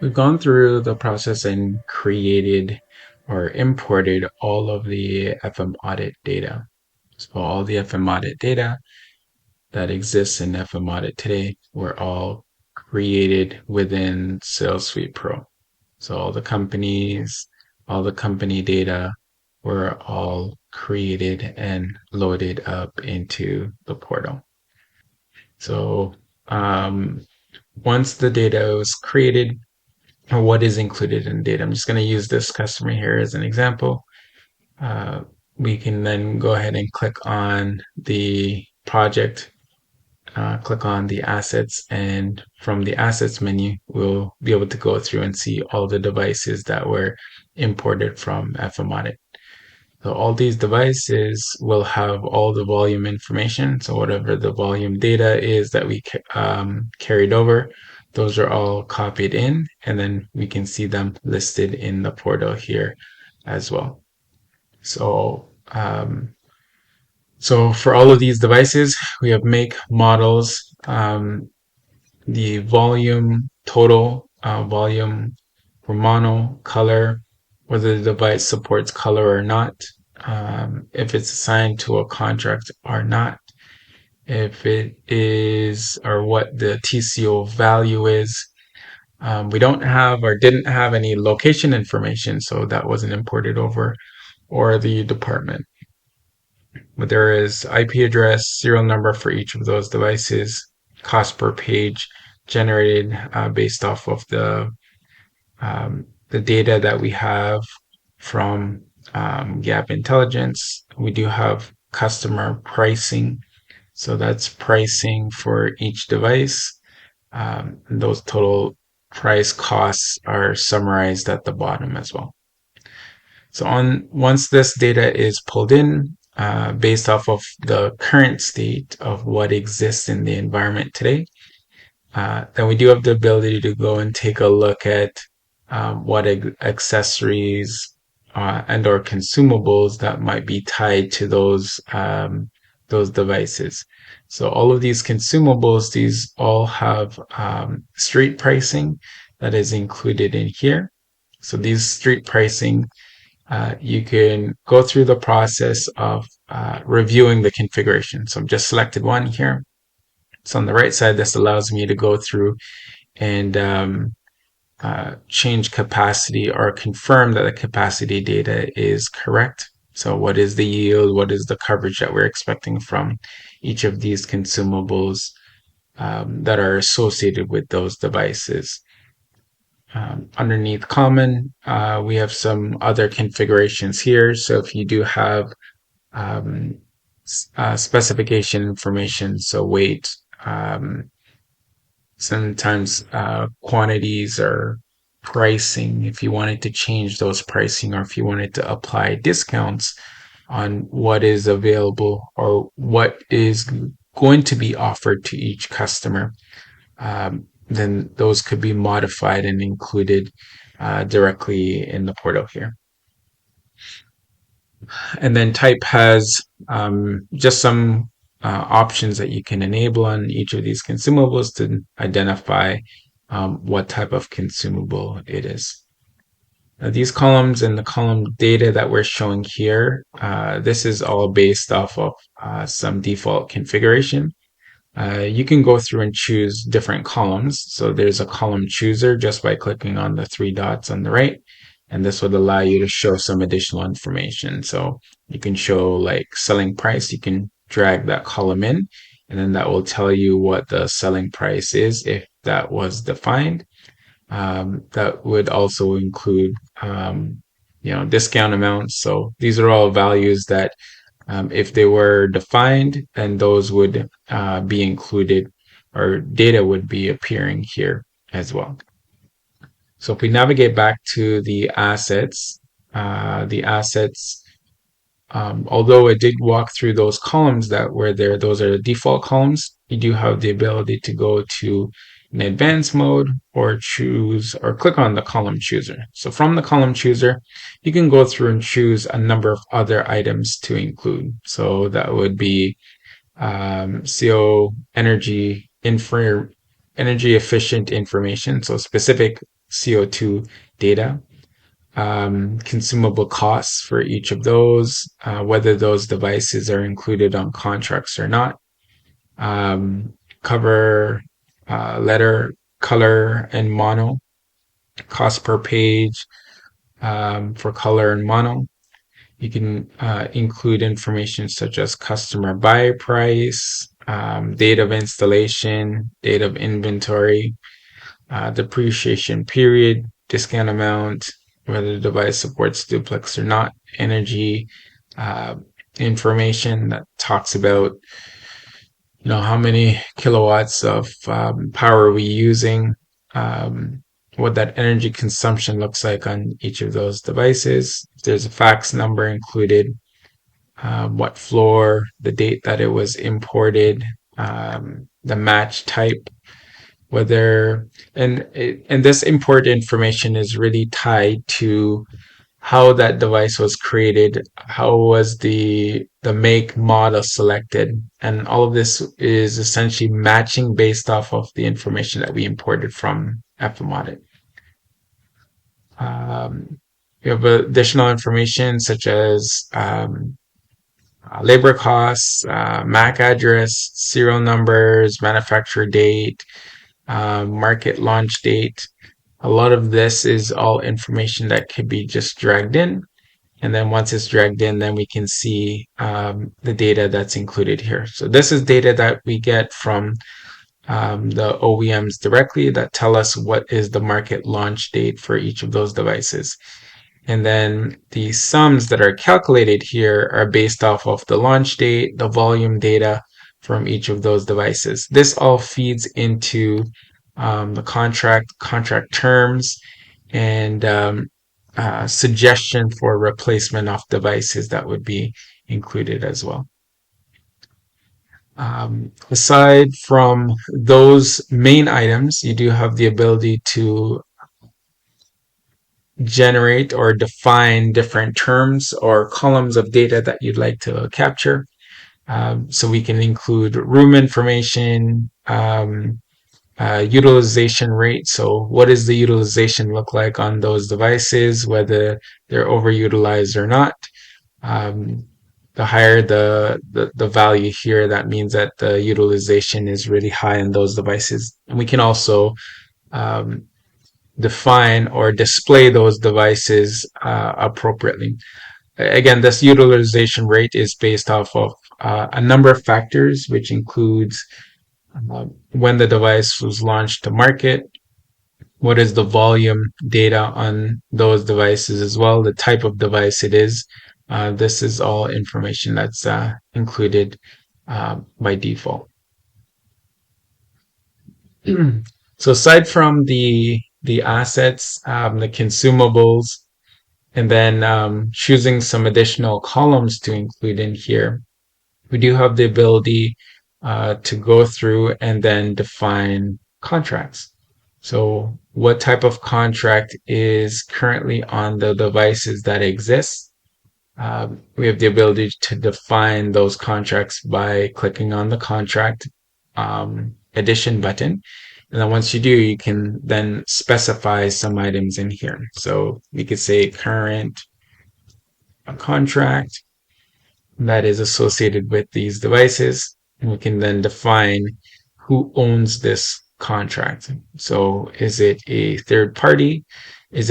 We've gone through the process and created or imported all of the FM audit data. So all the FM audit data that exists in FM audit today were all created within Sales Suite Pro. So all the companies, all the company data were all created and loaded up into the portal. So once the data was created, or what is included in data. I'm just going to use this customer here as an example. Uh, we can then go ahead and click on the project, click on the assets, and from the assets menu, we'll be able to go through and see all the devices that were imported from FM Audit. So all these devices will have all the volume information. So whatever the volume data is that we carried over, those are all copied in, and then we can see them listed in the portal here as well. So for all of these devices, we have make, models, the volume, total volume, Romano, color, whether the device supports color or not, if it's assigned to a contract or not, if it is, or what the TCO value is. We don't have or didn't have any location information, so that wasn't imported over, or the department. But there is IP address, serial number for each of those devices, cost per page generated based off of the data that we have from Gap Intelligence. We do have customer pricing. So that's pricing for each device. Those total price costs are summarized at the bottom as well. So once this data is pulled in, based off of the current state of what exists in the environment today, then we do have the ability to go and take a look at what accessories and or consumables that might be tied to those devices. So all of these consumables, these all have street pricing that is included in here. So these street pricing, you can go through the process of reviewing the configuration. So I've just selected one here. So on the right side, this allows me to go through and change capacity or confirm that the capacity data is correct. So what is the yield? What is the coverage that we're expecting from each of these consumables that are associated with those devices? Underneath common, we have some other configurations here. So if you do have specification information, so weight, sometimes quantities or pricing, if you wanted to change those pricing or if you wanted to apply discounts on what is available or what is going to be offered to each customer, then those could be modified and included directly in the portal here. And then type has just some options that you can enable on each of these consumables to identify what type of consumable it is. Now, these columns and the column data that we're showing here, this is all based off of some default configuration. You can go through and choose different columns. So there's a column chooser just by clicking on the three dots on the right. And this would allow you to show some additional information. So you can show like selling price. You can drag that column in, and then that will tell you what the selling price is if that was defined. That would also include, discount amounts. So these are all values that if they were defined, then those would be included or data would be appearing here as well. So if we navigate back to the assets, although it did walk through those columns that were there, those are the default columns. You do have the ability to go to an advanced mode or choose or click on the column chooser. So from the column chooser, you can go through and choose a number of other items to include. So that would be CO energy efficient information. So specific CO2 data, consumable costs for each of those, whether those devices are included on contracts or not, cover, letter, color, and mono, cost per page for color and mono. You can include information such as customer buy price, date of installation, date of inventory, depreciation period, discount amount, whether the device supports duplex or not, energy uh, information that talks about how many kilowatts of power are we using, um, what that energy consumption looks like on each of those devices. If there's a fax number included, what floor, the date that it was imported, the match type, whether and this import information is really tied to how that device was created, how was the make model selected, and all of this is essentially matching based off of the information that we imported from FM Audit. We have additional information such as labor costs, MAC address, serial numbers, manufacturer date, market launch date. A lot of this is all information that could be just dragged in. And then once it's dragged in, then we can see the data that's included here. So this is data that we get from the OEMs directly that tell us what is the market launch date for each of those devices. And then the sums that are calculated here are based off of the launch date, the volume data from each of those devices. This all feeds into the contract terms, and suggestion for replacement of devices that would be included as well. Aside from those main items, you do have the ability to generate or define different terms or columns of data that you'd like to capture. So we can include room information, utilization rate. So what does the utilization look like on those devices, whether they're overutilized or not? The higher the value here, that means that the utilization is really high in those devices. And we can also define or display those devices appropriately. Again, this utilization rate is based off of a number of factors, which includes when the device was launched to market, what is the volume data on those devices as well, the type of device it is. This is all information that's included by default. So aside from the assets, the consumables, and then choosing some additional columns to include in here, we do have the ability to go through and then define contracts. So what type of contract is currently on the devices that exist? We have the ability to define those contracts by clicking on the contract addition button. And then once you do, you can then specify some items in here. So we could say current contract that is associated with these devices. And we can then define who owns this contract. So is it a third party? Is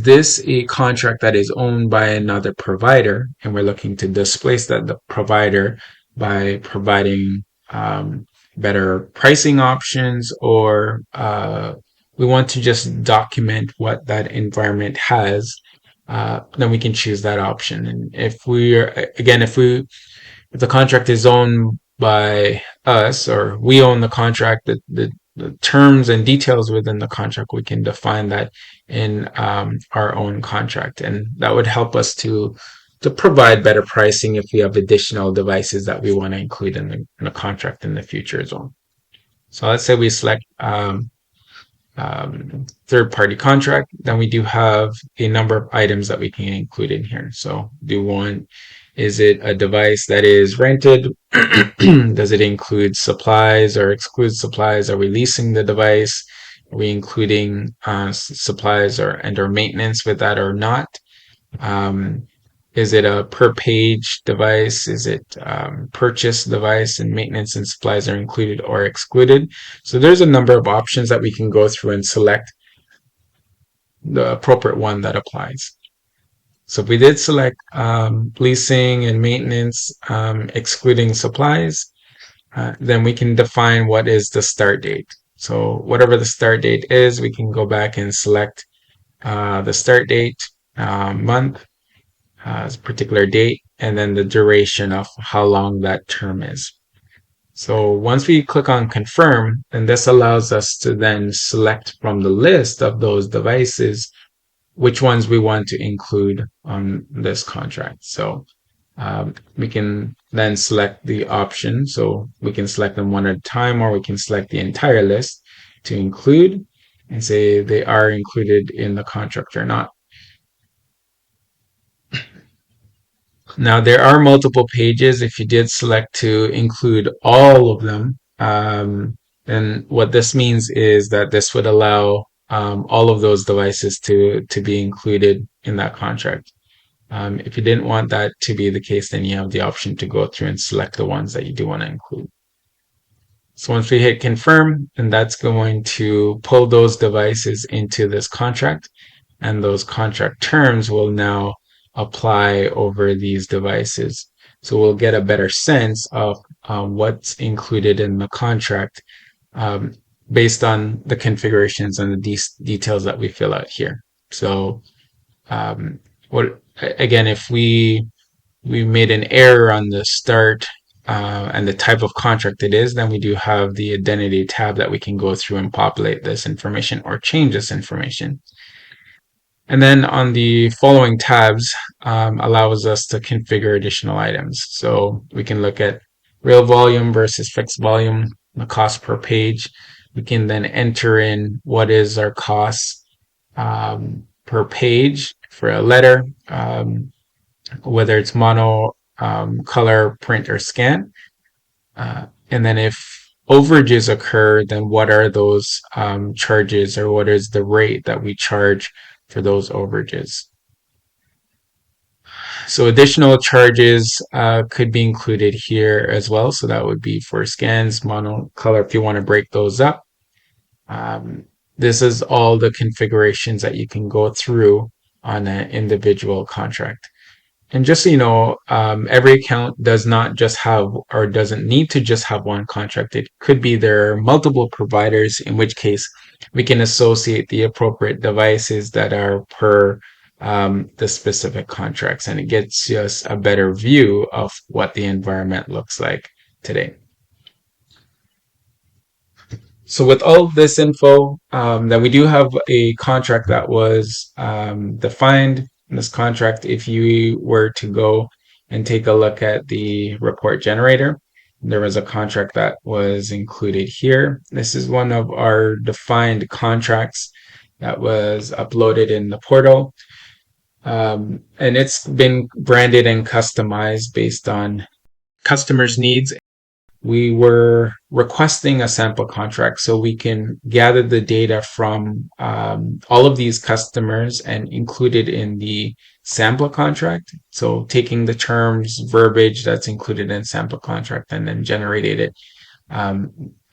this a contract that is owned by another provider, and we're looking to displace the provider by providing better pricing options, or we want to just document what that environment has, then we can choose that option. And if the contract is owned by us, or we own the contract, the terms and details within the contract, we can define that in our own contract, and that would help us to provide better pricing if we have additional devices that we want to include in the contract in the future as well. So let's say we select third-party contract, then we do have a number of items that we can include in here. So is it a device that is rented? Does it include supplies or exclude supplies? Are we leasing the device? Are we including supplies or maintenance with that or not? Um, is it a per page device? Is it purchase device, and maintenance and supplies are included or excluded? So there's a number of options that we can go through and select the appropriate one that applies. So if we did select leasing and maintenance, excluding supplies, then we can define what is the start date. So whatever the start date is, we can go back and select the start date, month, particular date, and then the duration of how long that term is. So once we click on confirm, then this allows us to then select from the list of those devices which ones we want to include on this contract. So we can then select the option. So we can select them one at a time, or we can select the entire list to include and say they are included in the contract or not. Now, there are multiple pages. If you did select to include all of them, then what this means is that this would allow all of those devices to be included in that contract. If you didn't want that to be the case, then you have the option to go through and select the ones that you do want to include. So once we hit confirm, then that's going to pull those devices into this contract, and those contract terms will now apply over these devices. So we'll get a better sense of what's included in the contract um, based on the configurations and the details that we fill out here. So um, what again, if we made an error on the start and the type of contract it is, then we do have the identity tab that we can go through and populate this information or change this information. And then on the following tabs allows us to configure additional items. So we can look at real volume versus fixed volume, the cost per page. We can then enter in what is our cost per page for a letter, whether it's mono, color, print, or scan. And then if overages occur, then what are those charges, or what is the rate that we charge for those overages? So additional charges could be included here as well. So that would be for scans, mono, color, if you want to break those up. This is all the configurations that you can go through on an individual contract. And just so you know, every account does not just have, or doesn't need to just have one contract. It could be there are multiple providers, in which case we can associate the appropriate devices that are per the specific contracts, and it gets us a better view of what the environment looks like today. So with all of this info, then we do have a contract that was defined in this contract. If you were to go and take a look at the report generator, there was a contract that was included here. This is one of our defined contracts that was uploaded in the portal. And it's been branded and customized based on customers' needs. We were requesting a sample contract so we can gather the data from all of these customers and include it in the sample contract. So taking the terms, verbiage that's included in sample contract, and then generated it,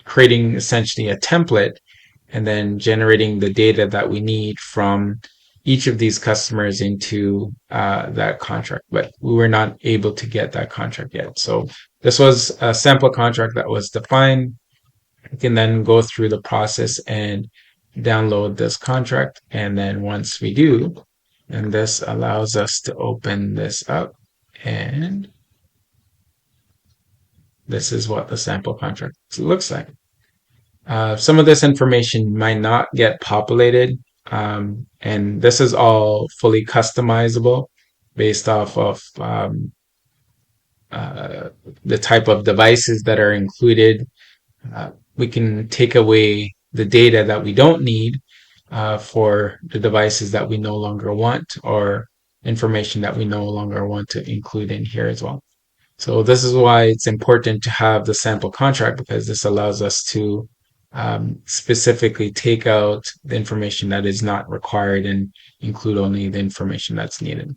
creating essentially a template, and then generating the data that we need from each of these customers into that contract. But we were not able to get that contract yet. So this was a sample contract that was defined. We can then go through the process and download this contract. And then once we do, and this allows us to open this up, and this is what the sample contract looks like. Some of this information might not get populated, and this is all fully customizable based off of the type of devices that are included. We can take away the data that we don't need for the devices that we no longer want, or information that we no longer want to include in here as well. So this is why it's important to have the sample contract, because this allows us to specifically take out the information that is not required and include only the information that's needed.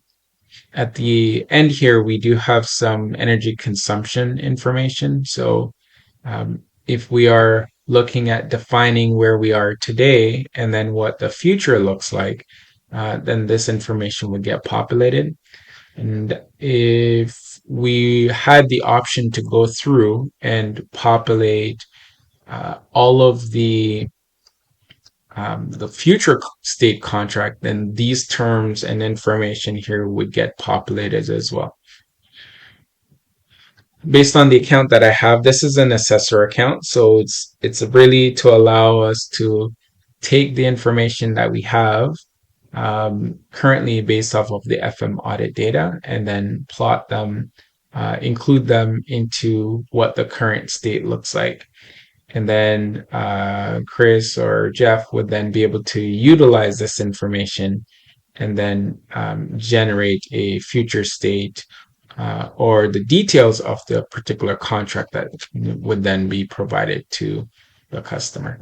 At the end here, we do have some energy consumption information. So if we are looking at defining where we are today and then what the future looks like, then this information would get populated. And if we had the option to go through and populate all of the future state contract, then these terms and information here would get populated as well. Based on the account that I have, this is an assessor account, so it's really to allow us to take the information that we have currently based off of the FM audit data and then plot them, include them into what the current state looks like. And then Chris or Jeff would then be able to utilize this information and then generate a future state or the details of the particular contract that would then be provided to the customer.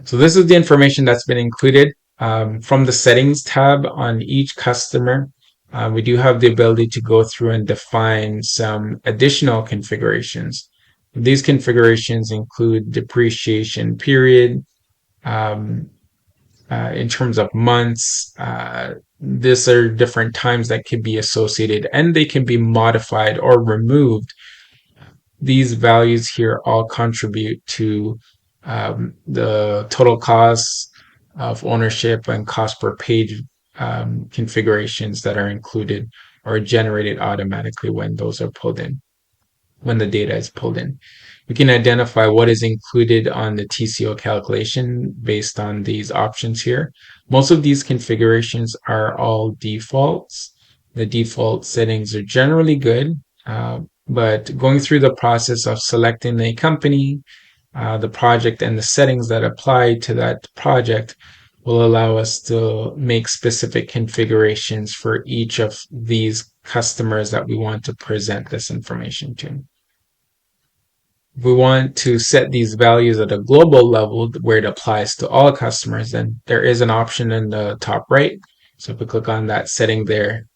So this is the information that's been included from the settings tab on each customer. We do have the ability to go through and define some additional configurations. These configurations include depreciation period, in terms of months. These are different times that can be associated and they can be modified or removed. These values here all contribute to the total costs of ownership and cost per page configurations that are included or generated automatically when those are pulled in, when the data is pulled in. We can identify what is included on the TCO calculation based on these options here. Most of these configurations are all defaults. The default settings are generally good, but going through the process of selecting the company, the project, and the settings that apply to that project will allow us to make specific configurations for each of these customers that we want to present this information to. If we want to set these values at a global level where it applies to all customers, then there is an option in the top right. So if we click on that setting there,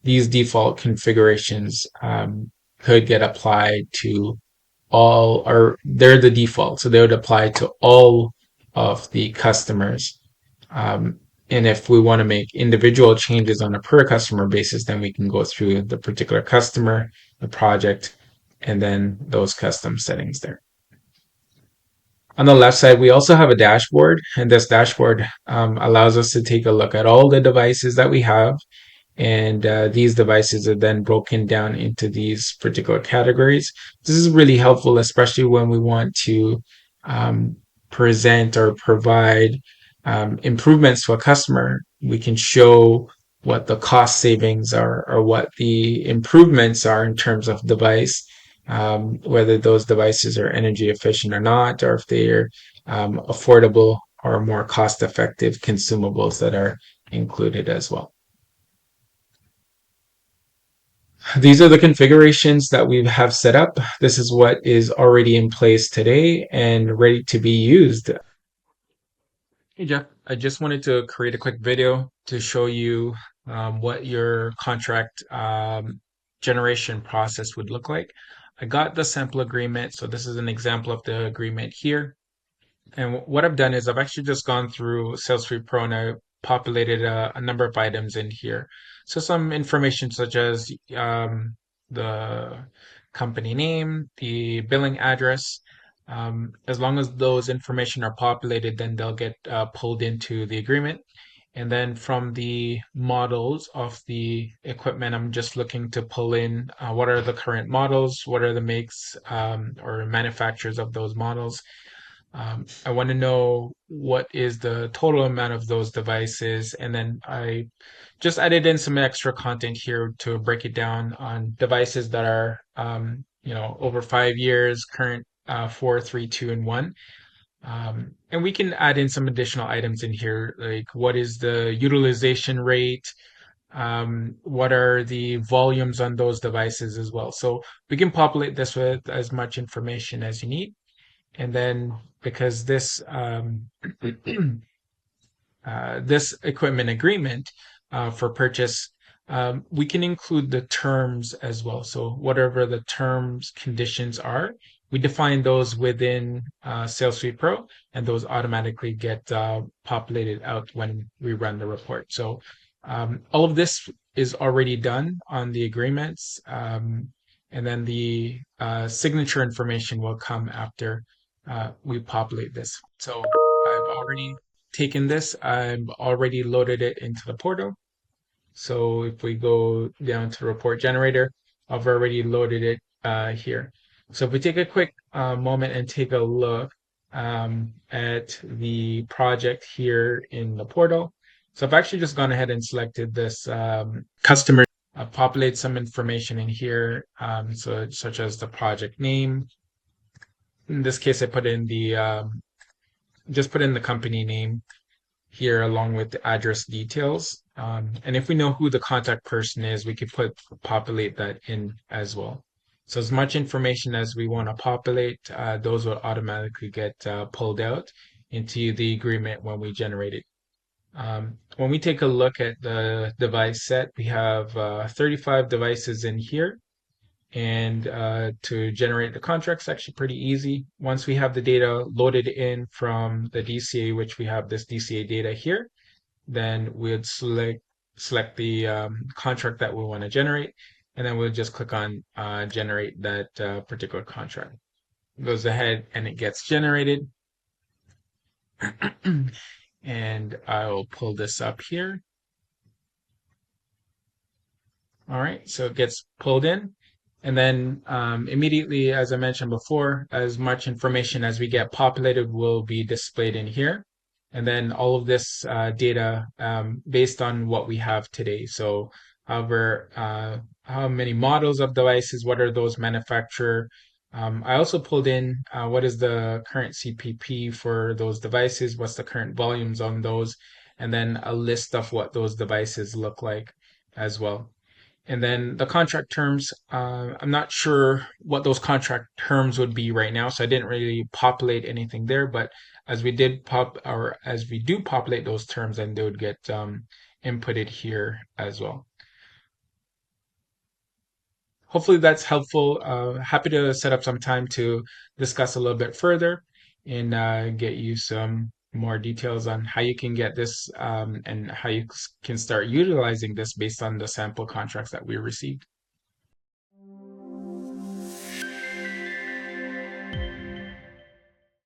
these default configurations could get applied to all, or they're the default. So they would apply to all of the customers. And if we want to make individual changes on a per customer basis, then we can go through the particular customer, the project, and then those custom settings there. On the left side, we also have a dashboard, and this dashboard allows us to take a look at all the devices that we have. And these devices are then broken down into these particular categories. This is really helpful, especially when we want to present or provide improvements to a customer. We can show what the cost savings are or what the improvements are in terms of device, whether those devices are energy efficient or not, or if they are affordable or more cost effective consumables that are included as well. These are the configurations that we have set up. This is what is already in place today and ready to be used. Hey Jeff, I just wanted to create a quick video to show you what your contract generation process would look like. I got the sample agreement, so this is an example of the agreement here. And what I've done is I've actually just gone through SalesFree Pro and I populated a number of items in here. So some information such as the company name, the billing address. As long as those information are populated, then they'll get pulled into the agreement. And then from the models of the equipment, I'm just looking to pull in what are the current models, what are the makes or manufacturers of those models. I want to know what is the total amount of those devices, and then I just added in some extra content here to break it down on devices that are, over 5 years, current 4, 3, 2, and 1. And we can add in some additional items in here, like what is the utilization rate, what are the volumes on those devices as well. So we can populate this with as much information as you need. And then because this equipment agreement for purchase, we can include the terms as well. So whatever the terms conditions are, we define those within Sales Suite Pro, and those automatically get populated out when we run the report. So all of this is already done on the agreements, and then the signature information will come after we populate this. So I've already taken this, I've already loaded it into the portal. So if we go down to report generator, I've already loaded it here. So if we take a quick moment and take a look at the project here in the portal. So I've actually just gone ahead and selected this customer, populate some information in here, so such as the project name. In this case, I put in the just put in the company name here along with the address details. And if we know who the contact person is, we could populate that in as well. So as much information as we want to populate, those will automatically get pulled out into the agreement when we generate it. When we take a look at the device set, we have 35 devices in here. And to generate the contract is actually pretty easy. Once we have the data loaded in from the DCA, which we have this DCA data here, then we'd select the contract that we want to generate, and then we'll just click on generate that particular contract. It goes ahead and it gets generated. And I'll pull this up here. All right, so it gets pulled in. And then immediately, as I mentioned before, as much information as we get populated will be displayed in here. And then all of this data based on what we have today. So how many models of devices, what are those manufacturer? I also pulled in what is the current CPP for those devices, what's the current volumes on those, and then a list of what those devices look like as well. And then the contract terms, I'm not sure what those contract terms would be right now, so I didn't really populate anything there. But as we do populate those terms, then they would get inputted here as well. Hopefully that's helpful. Happy to set up some time to discuss a little bit further and get you some more details on how you can get this and how you can start utilizing this based on the sample contracts that we received.